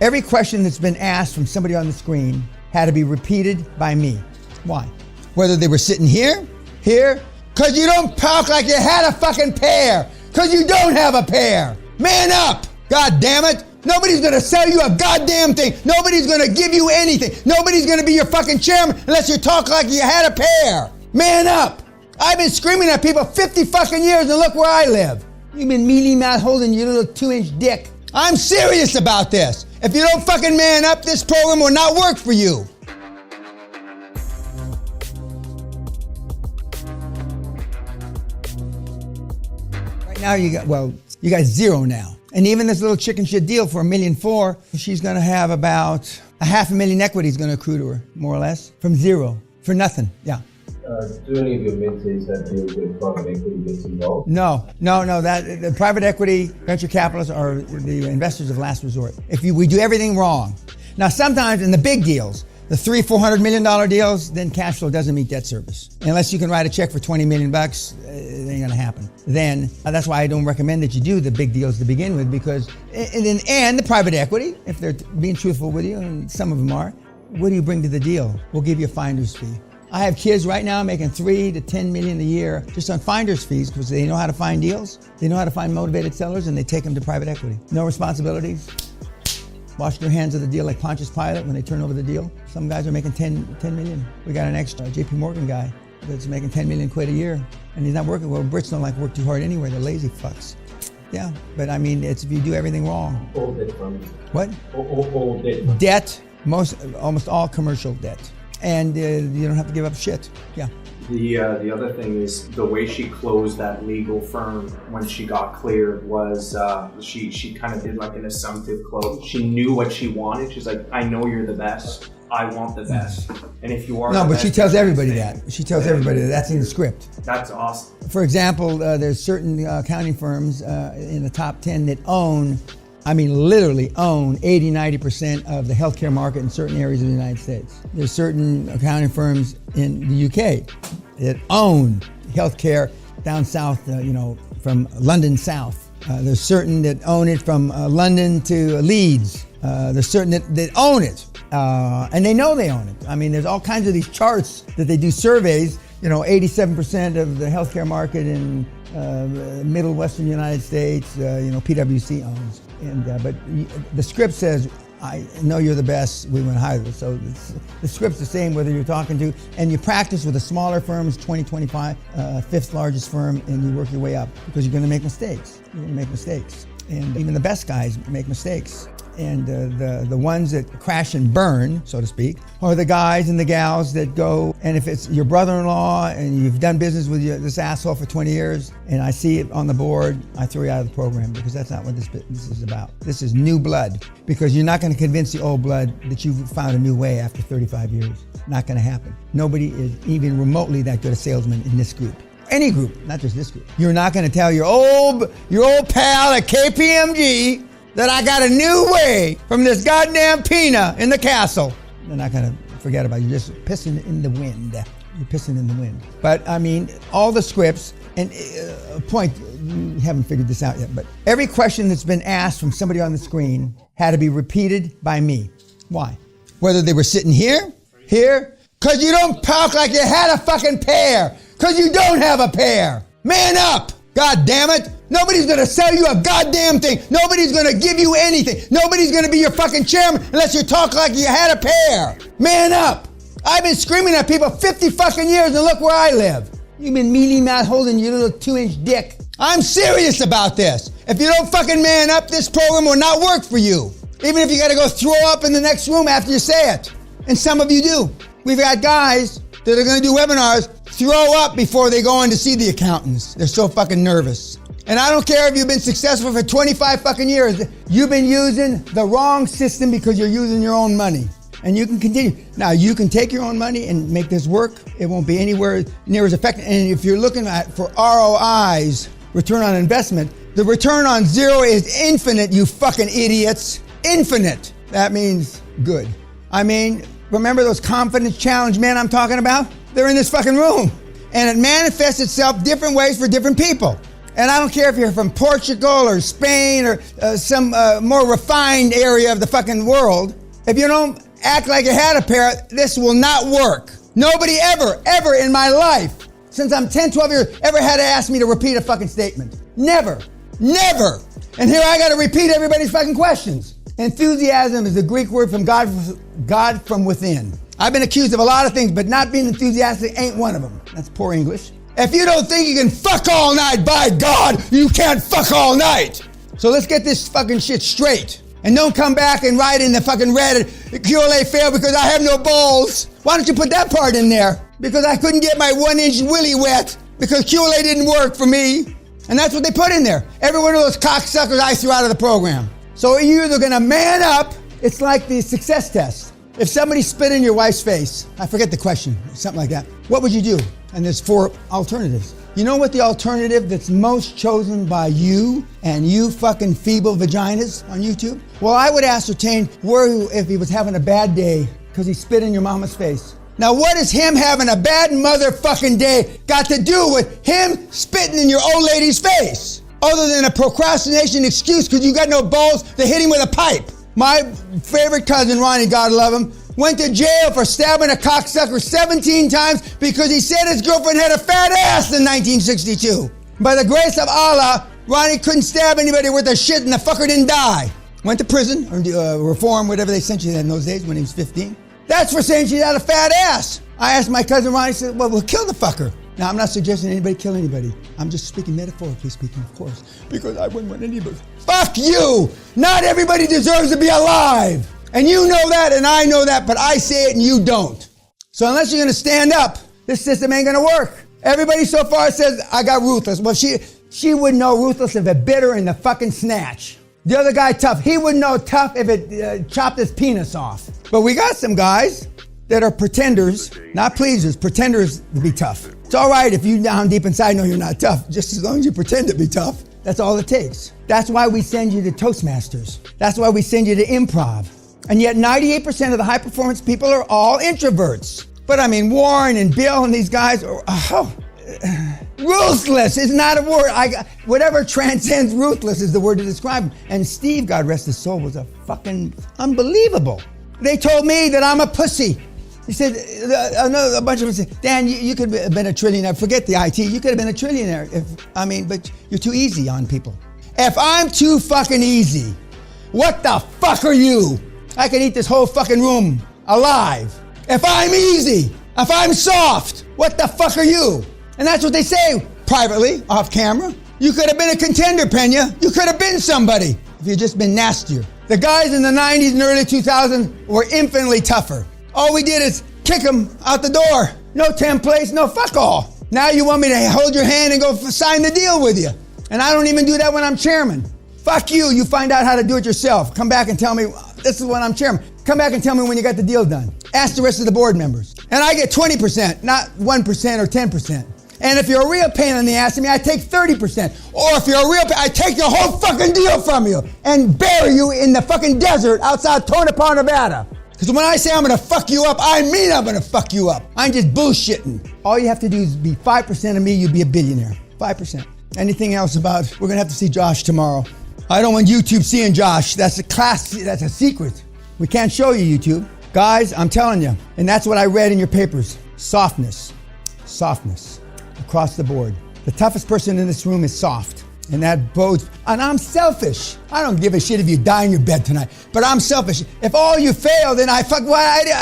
Every question that's been asked from somebody on the screen had to be repeated by me. Why? Whether they were sitting here, because you don't talk like you had a fucking pair, because you don't have a pair. Man up, God damn it. Nobody's gonna sell you a goddamn thing. Nobody's gonna give you anything. Nobody's gonna be your fucking chairman unless you talk like you had a pair. Man up. I've been screaming at people 50 fucking years and look where I live. You've been mealy-mouthed holding your little 2-inch dick. I'm serious about this. If you don't fucking man up, this program will not work for you. Right now you got zero now. And even this little chicken shit deal for $1.4 million, she's gonna have about $500,000 equity is gonna accrue to her, more or less, from zero, for nothing, yeah. Do any of your mentees that deal with private equity gets involved? No. That the private equity, venture capitalists are the investors of last resort. We do everything wrong. Now, sometimes in the big deals, the $300-400 million deals, then cash flow doesn't meet debt service. Unless you can write a check for $20 million, it ain't gonna happen. Then that's why I don't recommend that you do the big deals to begin with, because and the private equity, if they're being truthful with you, and some of them are, what do you bring to the deal? We'll give you a finder's fee. I have kids right now making $3 to $10 million a year just on finder's fees because they know how to find deals, they know how to find motivated sellers, and they take them to private equity. No responsibilities. Wash their hands of the deal like Pontius Pilate when they turn over the deal. Some guys are making 10 million. We got an extra JP Morgan guy that's making 10 million quid a year, and he's not working. Well, Brits don't like work too hard anyway. They're lazy fucks. Yeah, but I mean, it's if you do everything wrong. All debt funding. What? All debt. Debt, almost all commercial debt. And you don't have to give up shit. Yeah. The other thing is the way she closed that legal firm when she got cleared was she kind of did like an assumptive close. She knew what she wanted. She's like, I know you're the best. I want the best. And if you are no, the but best, she tells everybody that. She tells everybody that. That's in the script. That's awesome. For example, there's certain accounting firms in the top 10 that literally own 80-90% of the healthcare market in certain areas of the United States. There's certain accounting firms in the UK that own healthcare down south, from London south. There's certain that own it from London to Leeds. There's certain that own it, and they know they own it. I mean, there's all kinds of these charts that they do surveys. 87% of the healthcare market in middle western United States, PwC owns. But the script says, I know you're the best, we want to hire you. So the script's the same whether you're talking to, and you practice with the smaller firms, 20, 25, fifth largest firm, and you work your way up because you're going to make mistakes. You're going to make mistakes. And even the best guys make mistakes. And the ones that crash and burn, so to speak, are the guys and the gals that go, and if it's your brother-in-law and you've done business with this asshole for 20 years, and I see it on the board, I throw you out of the program because that's not what this is about. This is new blood, because you're not going to convince the old blood that you've found a new way after 35 years. Not going to happen. Nobody is even remotely that good a salesman in this group. Any group, not just this group. You're not going to tell your old pal at KPMG that I got a new way from this goddamn Pena in the castle. They're not gonna forget about you. You're just pissing in the wind. You're pissing in the wind. But I mean, all the scripts, and a point, you haven't figured this out yet, but every question that's been asked from somebody on the screen had to be repeated by me. Why? Whether they were sitting here, because you don't talk like you had a fucking pair, because you don't have a pair. Man up! God damn it! Nobody's gonna sell you a goddamn thing. Nobody's gonna give you anything. Nobody's gonna be your fucking chairman unless you talk like you had a pair. Man up! I've been screaming at people 50 fucking years and look where I live. You've been mealy-mouthed holding your little 2-inch dick. I'm serious about this. If you don't fucking man up, this program will not work for you. Even if you gotta go throw up in the next room after you say it. And some of you do. We've got guys that are gonna do webinars throw up before they go in to see the accountants. They're so fucking nervous. And I don't care if you've been successful for 25 fucking years. You've been using the wrong system because you're using your own money. And you can continue. Now, you can take your own money and make this work. It won't be anywhere near as effective. And if you're looking for ROIs, return on investment, the return on zero is infinite, you fucking idiots. Infinite. That means good. I mean, remember those confidence challenge men I'm talking about? They're in this fucking room. And it manifests itself different ways for different people. And I don't care if you're from Portugal or Spain or some more refined area of the fucking world. If you don't act like you had a pair, this will not work. Nobody ever in my life, since I'm 10, 12 years, ever had to ask me to repeat a fucking statement. Never. And here I gotta repeat everybody's fucking questions. Enthusiasm is the Greek word from God from within. I've been accused of a lot of things, but not being enthusiastic ain't one of them. That's poor English. If you don't think you can fuck all night, by God, you can't fuck all night. So let's get this fucking shit straight. And don't come back and write in the fucking Reddit, QLA failed because I have no balls. Why don't you put that part in there? Because I couldn't get my 1-inch willy wet because QLA didn't work for me. And that's what they put in there. Every one of those cocksuckers I threw out of the program. So you're either gonna man up, it's like the success test. If somebody spit in your wife's face, I forget the question, something like that, what would you do? And there's 4 alternatives. You know what the alternative that's most chosen by you and you fucking feeble vaginas on YouTube? Well, I would ascertain if he was having a bad day because he spit in your mama's face. Now, what does him having a bad motherfucking day got to do with him spitting in your old lady's face? Other than a procrastination excuse because you got no balls to hit him with a pipe. My favorite cousin, Ronnie, God love him, went to jail for stabbing a cocksucker 17 times because he said his girlfriend had a fat ass in 1962. By the grace of Allah, Ronnie couldn't stab anybody worth a shit and the fucker didn't die. Went to prison, or reform, whatever they sent you in those days when he was 15. That's for saying she had a fat ass. I asked my cousin Ronnie, he said, well, we'll kill the fucker. Now, I'm not suggesting anybody kill anybody. I'm just speaking metaphorically speaking, of course, because I wouldn't want anybody. Fuck you! Not everybody deserves to be alive. And you know that, and I know that, but I say it and you don't. So unless you're gonna stand up, this system ain't gonna work. Everybody so far says, I got ruthless. Well, she would know ruthless if it bit her in the fucking snatch. The other guy, tough, he would know tough if it chopped his penis off. But we got some guys that are pretenders, not pleasers, pretenders to be tough. It's all right if you down deep inside know you're not tough, just as long as you pretend to be tough. That's all it takes. That's why we send you to Toastmasters. That's why we send you to improv. And yet 98% of the high performance people are all introverts. But I mean, Warren and Bill and these guys are, ruthless is not a word. Whatever transcends ruthless is the word to describe them. And Steve, God rest his soul, was a fucking unbelievable. They told me that I'm a pussy. He said, a bunch of them said, Dan, you could have been a trillionaire. Forget the IT. You could have been a trillionaire. But you're too easy on people. If I'm too fucking easy, what the fuck are you? I could eat this whole fucking room alive. If I'm easy, if I'm soft, what the fuck are you? And that's what they say privately, off camera. You could have been a contender, Peña. You could have been somebody if you'd just been nastier. The guys in the 90s and early 2000s were infinitely tougher. All we did is kick them out the door. No templates, no fuck all. Now you want me to hold your hand and go sign the deal with you. And I don't even do that when I'm chairman. Fuck you, you find out how to do it yourself. Come back and tell me, this is when I'm chairman. Come back and tell me when you got the deal done. Ask the rest of the board members. And I get 20%, not 1% or 10%. And if you're a real pain in the ass to me, I take 30%. Or if you're a real pain, I take the whole fucking deal from you and bury you in the fucking desert outside Tonopah, Nevada. Because when I say I'm gonna fuck you up, I mean I'm gonna fuck you up. I'm just bullshitting. All you have to do is be 5% of me, you'd be a billionaire. 5%. Anything else about, we're gonna have to see Josh tomorrow. I don't want YouTube seeing Josh. That's a secret. We can't show you YouTube. Guys, I'm telling you, and that's what I read in your papers. Softness across the board. The toughest person in this room is soft. And that bodes, and I'm selfish. I don't give a shit if you die in your bed tonight, but I'm selfish. If all you fail, then I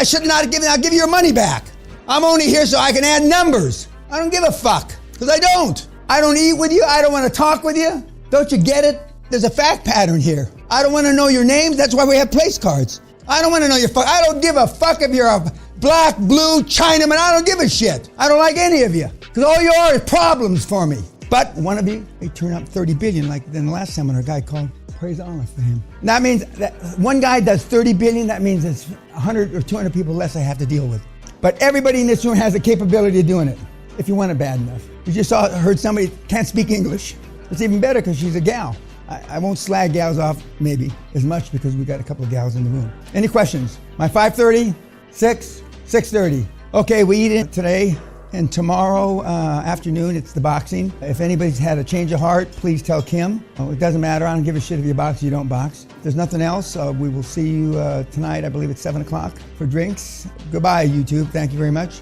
should not have given, I'll give you your money back. I'm only here so I can add numbers. I don't give a fuck, because I don't. I don't eat with you, I don't want to talk with you. Don't you get it? There's a fact pattern here. I don't want to know your names, that's why we have place cards. I don't want to know your fuck, I don't give a fuck if you're a black, blue, Chinaman, I don't give a shit. I don't like any of you, because all you are is problems for me. But one of you may turn up 30 billion, like in the last seminar, a guy called Praise Allah for him. And that means that one guy does 30 billion, that means it's 100 or 200 people less I have to deal with. But everybody in this room has the capability of doing it, if you want it bad enough. You just heard somebody can't speak English. It's even better because she's a gal. I won't slag gals off, maybe, as much because we got a couple of gals in the room. Any questions? My 5:30, 6, 6:30. Okay, we eat it today. And tomorrow afternoon, it's the boxing. If anybody's had a change of heart, please tell Kim. It doesn't matter. I don't give a shit if you box or you don't box. If there's nothing else, we will see you tonight. I believe it's 7 o'clock for drinks. Goodbye, YouTube. Thank you very much.